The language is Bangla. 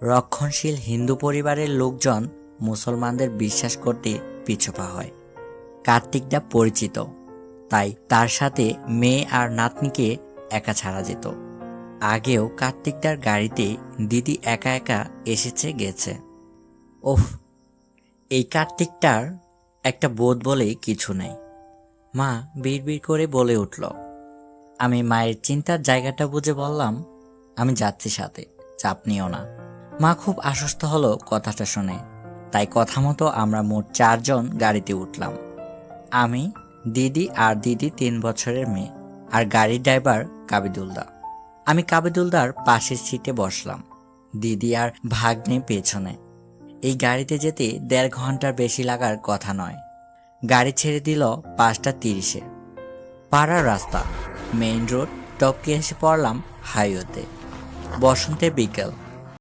রক্ষণশীল হিন্দু পরিবারের লোকজন মুসলমানদের বিশ্বাস করতে পিছপা হয়। কার্তিকদা পরিচিত, তাই তার সাথে মেয়ে আর নাতনিকে একা ছাড়া যেত। আগেও কার্তিকদার গাড়িতে দিদি একা একা এসেছে গেছে। ওহ, এই কার্তিকটার একটা বোধ বলেই কিছু নেই। মা বিড়বিড় করে বলে উঠল। আমি মায়ের চিন্তার জায়গাটা বুঝে বললাম, আমি যাচ্ছি সাথে, চাপ নিও না। মা খুব আশ্বস্ত হলো কথাটা শুনে। তাই কথা মতো আমরা মোট 4 জন গাড়িতে উঠলাম। আমি, দিদি আর দিদি 3 বছরের মেয়ে, আর গাড়ির ড্রাইভার কাবিদুলদা। আমি কাবিদুলদার পাশের সিটে বসলাম, দিদি আর ভাগ্নে পেছনে। এই গাড়িতে যেতে 1.5 ঘন্টার বেশি লাগার কথা নয়। গাড়ি ছেড়ে দিল 5:30-এ। পাড়ার রাস্তা, মেইন রোড টপকে এসে পড়লাম হাইওয়েতে। বসন্তের বিকেল,